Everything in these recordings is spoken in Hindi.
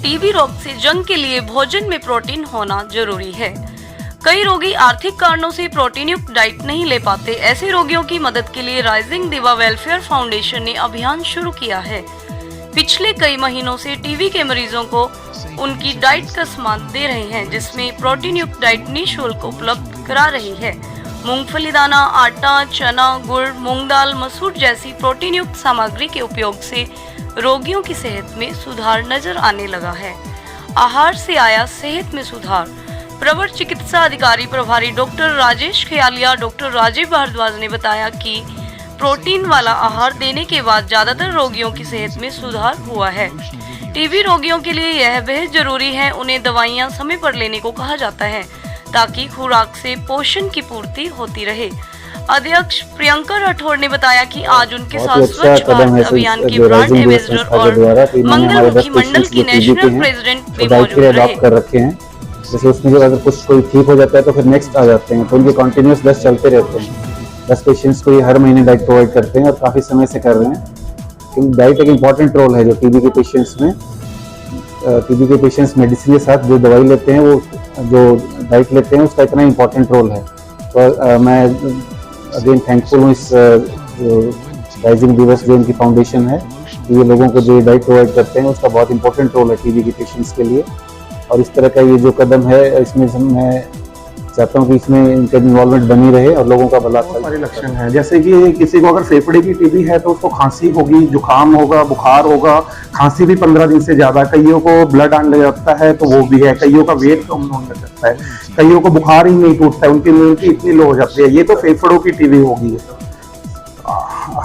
टीबी रोग से जंग के लिए भोजन में प्रोटीन होना जरूरी है। कई रोगी आर्थिक कारणों से प्रोटीन युक्त डाइट नहीं ले पाते। ऐसे रोगियों की मदद के लिए राइजिंग दिवा वेलफेयर फाउंडेशन ने अभियान शुरू किया है। पिछले कई महीनों से टीबी के मरीजों को उनकी डाइट का सामान दे रहे हैं, जिसमें प्रोटीन युक्त डाइट निःशुल्क उपलब्ध करा रही है। मूंगफली दाना, आटा, चना, गुड़, मूंग दाल, मसूर जैसी प्रोटीन युक्त सामग्री के उपयोग से रोगियों की सेहत में सुधार नजर आने लगा है। आहार से आया सेहत में सुधार। प्रवर चिकित्सा अधिकारी प्रभारी डॉक्टर राजेश खयालिया, डॉक्टर राजीव भारद्वाज ने बताया कि प्रोटीन वाला आहार देने के बाद ज्यादातर रोगियों की सेहत में सुधार हुआ है। टीबी रोगियों के लिए यह बेहद जरूरी है। उन्हें दवाइयां समय पर लेने को कहा जाता है ताकि खुराक से पोषण की पूर्ति होती रहे। अध्यक्ष प्रियंका राठौड़ ने बताया कि आज उनके साथ स्वच्छ भारत अभियान के ब्रांड एम्बेसडर और मंगलमुखी मंडल की नेशनल प्रेसिडेंट भी मौजूद रहे। जैसे उसमें जब अगर कुछ कोई ठीक हो जाता है तो फिर नेक्स्ट आ जाते हैं, तो उनके कंटिन्यूस 10 चलते रहते हैं। 10 पेशेंट्स को ये हर महीने डाइट प्रोवाइड करते हैं और काफ़ी समय से कर रहे हैं, क्योंकि डाइट एक इम्पॉर्टेंट रोल है जो टीबी के पेशेंट्स में। टीबी के पेशेंट्स मेडिसिन के साथ जो दवाई लेते हैं, वो जो डाइट लेते हैं, उसका इतना इम्पॉर्टेंट रोल है। तो मैं अगेन थैंकफुल हूँ इस राइजिंग दिवस जो इनकी फाउंडेशन है, ये लोगों को जो डाइट प्रोवाइड करते हैं उसका बहुत इंपॉर्टेंट रोल है टीबी के पेशेंट्स के लिए। और इस तरह का ये जो कदम है, इसमें मैं चाहता हूँ कि इसमें इनका इन्वॉल्वमेंट बनी रहे और लोगों का भला। बहुत सारे लक्षण हैं, जैसे कि किसी को अगर फेफड़े की टीबी है तो उसको खांसी होगी, जुकाम होगा, बुखार होगा, खांसी भी 15 दिन से ज्यादा। कईयों को ब्लड आने लगता है तो वो भी है। कईयों का वेट कम होने लगता है, कईयों को बुखार ही नहीं टूटता है, उनकी इम्यूनिटी इतनी लो हो जाती है। ये तो फेफड़ों की टीबी होगी।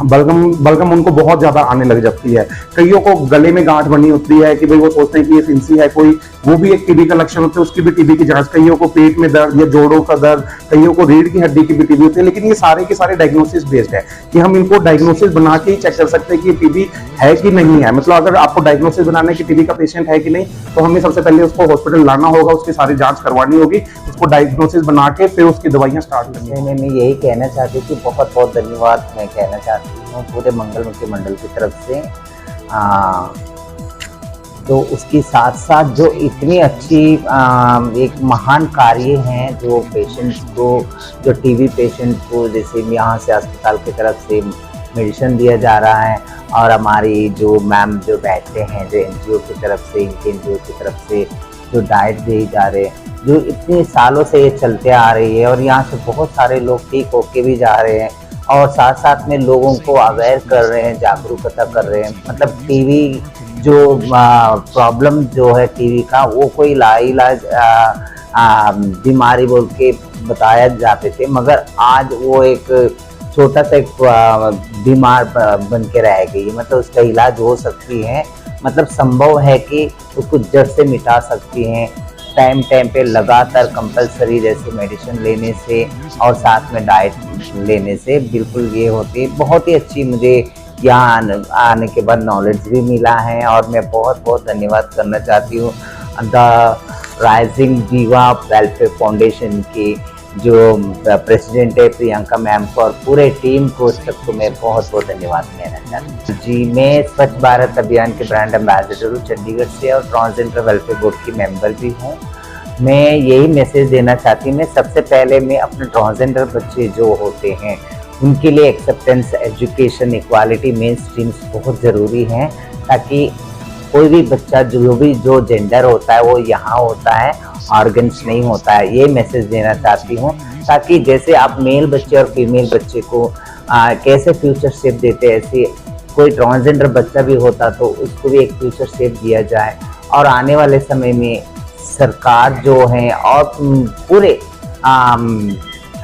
बलगम उनको बहुत ज्यादा आने लग जाती है। कईयों को गले में गांठ बनी होती है कि भाई वो सोचते हैं कि ये फिंसी है कोई, वो भी एक टीबी का लक्षण होता है, उसकी भी टीबी की जांच। कईयों को पेट में दर्द या जोड़ों का दर्द, कईयों को रीढ़ की हड्डी की भी टीबी होती है। लेकिन ये सारे के सारे डायग्नोसिस बेस्ड है कि हम इनको डायग्नोसिस बना के ही चेक कर सकते हैं कि टीबी है कि नहीं है। मतलब अगर आपको डायग्नोसिस बनाना है कि टीबी का पेशेंट है कि नहीं, तो हमें सबसे पहले उसको हॉस्पिटल लाना होगा, उसकी सारी जांच करवानी होगी, उसको डायग्नोसिस बना के फिर उसकी दवाइयां स्टार्ट करनी है। मैं यही कहना चाहती हूँ कि बहुत बहुत धन्यवाद मैं कहना चाहती हूँ पूरे मंगलमुखी मंडल की तरफ से। तो उसके साथ साथ जो इतनी अच्छी एक महान कार्य हैं जो पेशेंट्स को, जो टीबी पेशेंट को जैसे यहाँ से अस्पताल की तरफ से मेडिसिन दिया जा रहा है, और हमारी जो मैम जो बैठते हैं, जो एनजीओ की तरफ से, इनके एनजीओ की तरफ से जो डाइट दी जा रहे हैं, जो इतने सालों से ये चलते आ रही है, और यहाँ से बहुत सारे लोग ठीक होके भी जा रहे हैं, और साथ साथ में लोगों को अवेयर कर रहे हैं, जागरूकता कर रहे हैं। मतलब टीबी जो प्रॉब्लम जो है टीबी का, वो कोई लाइलाज बीमारी बोल के बताया जाते थे, मगर आज वो एक छोटा सा एक बीमार बन के रह गई। मतलब उसका इलाज हो सकती है, मतलब संभव है कि उसको जड़ से मिटा सकती हैं टाइम पे लगातार कंपलसरी जैसे मेडिसिन लेने से और साथ में डाइट लेने से। बिल्कुल ये होती है। बहुत ही अच्छी मुझे यहाँ आने के बाद नॉलेज भी मिला है, और मैं बहुत बहुत धन्यवाद करना चाहती हूँ द राइजिंग दिवा वेलफेयर फाउंडेशन की जो प्रेसिडेंट है प्रियंका मैम को, और पूरे टीम को सबको मैं बहुत बहुत धन्यवाद कहना चाहती हूँ। जी, मैं स्वच्छ भारत अभियान के ब्रांड एम्बेसडर हूँ चंडीगढ़ से, और ट्रांसजेंडर वेलफेयर बोर्ड की मेंबर भी हूँ। मैं यही मैसेज देना चाहती हूँ, मैं सबसे पहले मैं अपने ट्रांसजेंडर बच्चे जो होते हैं उनके लिए acceptance, education, equality, main streams बहुत ज़रूरी हैं, ताकि कोई भी बच्चा जो जेंडर होता है वो यहाँ होता है, ऑर्गन्स नहीं होता है। ये मैसेज देना चाहती हूँ, ताकि जैसे आप मेल बच्चे और फीमेल बच्चे को कैसे फ्यूचर शेप देते हैं, ऐसे कोई ट्रांसजेंडर बच्चा भी होता तो उसको भी एक फ्यूचर शेप दिया जाए। और आने वाले समय में सरकार जो है और पूरे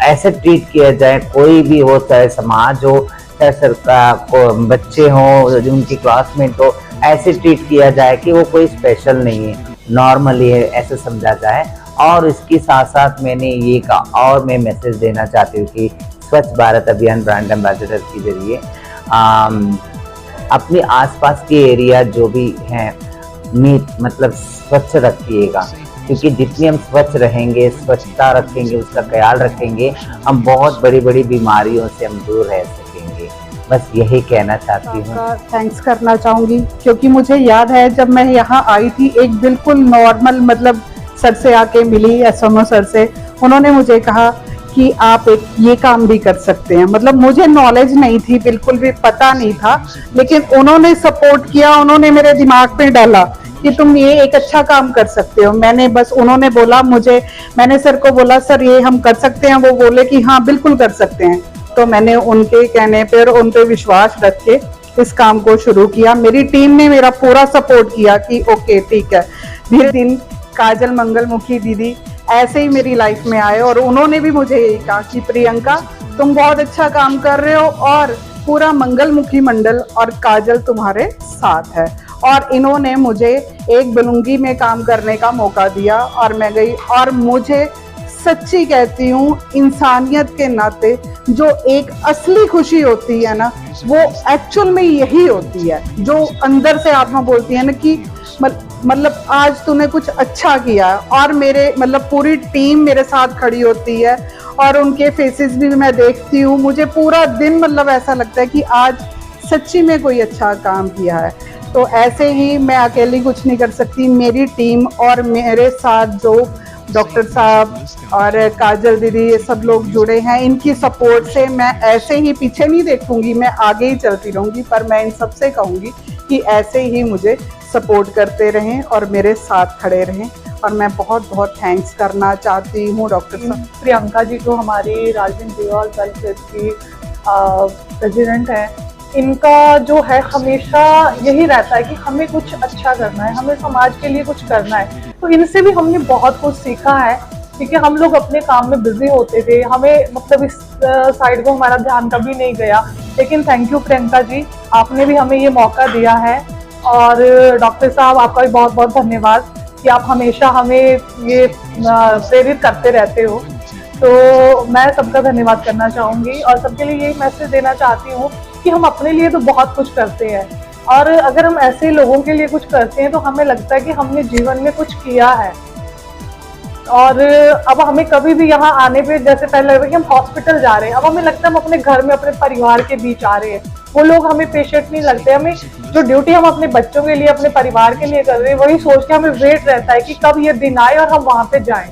ऐसे ट्रीट किया जाए, कोई भी हो, चाहे समाज हो, चाहे सरकार को बच्चे हों, जो उनकी क्लासमेट हो, ऐसे ट्रीट किया जाए कि वो कोई स्पेशल नहीं है, नॉर्मली है, ऐसे समझा जाए। और इसके साथ साथ मैंने ये कहा, और मैं मैसेज देना चाहती हूँ कि स्वच्छ भारत अभियान ब्रांड एम्बेसडर के जरिए अपने आसपास के एरिया जो भी हैं नीट मतलब स्वच्छ रखिएगा, क्योंकि जितनी हम स्वच्छ रहेंगे, स्वच्छता रखेंगे, उसका ख्याल रखेंगे, हम बहुत बड़ी बड़ी बीमारियों से हम दूर रह सकेंगे। बस यही कहना चाहती हूँ। आपका थैंक्स करना चाहूँगी क्योंकि मुझे याद है जब मैं यहाँ आई थी, एक बिल्कुल नॉर्मल मतलब सर से आके मिली, एसएमओ सर से, उन्होंने मुझे कहा कि आप एक ये काम भी कर सकते हैं। मतलब मुझे नॉलेज नहीं थी, बिल्कुल भी पता नहीं था, लेकिन उन्होंने सपोर्ट किया, उन्होंने मेरे दिमाग में डाला कि तुम ये एक अच्छा काम कर सकते हो। मैंने बस, उन्होंने बोला मुझे, मैंने सर को बोला सर ये हम कर सकते हैं, वो बोले कि हाँ बिल्कुल कर सकते हैं। तो मैंने उनके कहने पर, उन पे विश्वास रख के इस काम को शुरू किया। मेरी टीम ने मेरा पूरा सपोर्ट किया कि ओके ठीक है। धीरे दिन काजल मंगलमुखी दीदी ऐसे ही मेरी लाइफ में आए और उन्होंने भी मुझे यही कहा कि प्रियंका तुम बहुत अच्छा काम कर रहे हो और पूरा मंगलमुखी मंडल और काजल तुम्हारे साथ है। और इन्होंने मुझे एक बलुंगी में काम करने का मौका दिया और मैं गई, और मुझे सच्ची कहती हूँ, इंसानियत के नाते जो एक असली खुशी होती है ना, वो एक्चुअल में यही होती है, जो अंदर से आत्मा बोलती है ना कि मतलब आज तूने कुछ अच्छा किया। और मेरे मतलब पूरी टीम मेरे साथ खड़ी होती है और उनके फेसेस भी मैं देखती हूँ, मुझे पूरा दिन मतलब ऐसा लगता है कि आज सच्ची में कोई अच्छा काम किया है। तो ऐसे ही मैं अकेली कुछ नहीं कर सकती, मेरी टीम और मेरे साथ जो डॉक्टर साहब और काजल दीदी ये सब लोग जुड़े हैं, इनकी सपोर्ट से मैं ऐसे ही पीछे नहीं देखूंगी, मैं आगे ही चलती रहूंगी। पर मैं इन सबसे कहूंगी कि ऐसे ही मुझे सपोर्ट करते रहें और मेरे साथ खड़े रहें। और मैं बहुत बहुत थैंक्स करना चाहती हूँ डॉक्टर साहब। प्रियंका जी जो हमारी राजन दिवाल वेलफेयर की प्रेसिडेंट है, इनका जो है हमेशा यही रहता है कि हमें कुछ अच्छा करना है, हमें समाज के लिए कुछ करना है। तो इनसे भी हमने बहुत कुछ सीखा है, क्योंकि हम लोग अपने काम में बिजी होते थे, हमें मतलब इस साइड को हमारा ध्यान कभी नहीं गया। लेकिन थैंक यू प्रियंका जी, आपने भी हमें ये मौका दिया है। और डॉक्टर साहब आपका भी बहुत बहुत धन्यवाद कि आप हमेशा हमें ये प्रेरित करते रहते हो। तो मैं सबका धन्यवाद करना चाहूँगी और सबके लिए यही मैसेज देना चाहती हूँ कि हम अपने लिए तो बहुत कुछ करते हैं, और अगर हम ऐसे लोगों के लिए कुछ करते हैं तो हमें लगता है कि हमने जीवन में कुछ किया है। और अब हमें कभी भी यहाँ आने पे, जैसे पहले लग रहा है कि हम हॉस्पिटल जा रहे हैं, अब हमें लगता है हम अपने घर में अपने परिवार के बीच आ रहे हैं। वो लोग हमें पेशेंट नहीं लगते, हमें जो ड्यूटी हम अपने बच्चों के लिए, अपने परिवार के लिए कर रहे हैं, वही सोच के हमें वेट रहता है कि कब ये दिन आए और हम वहाँ पे जाएं।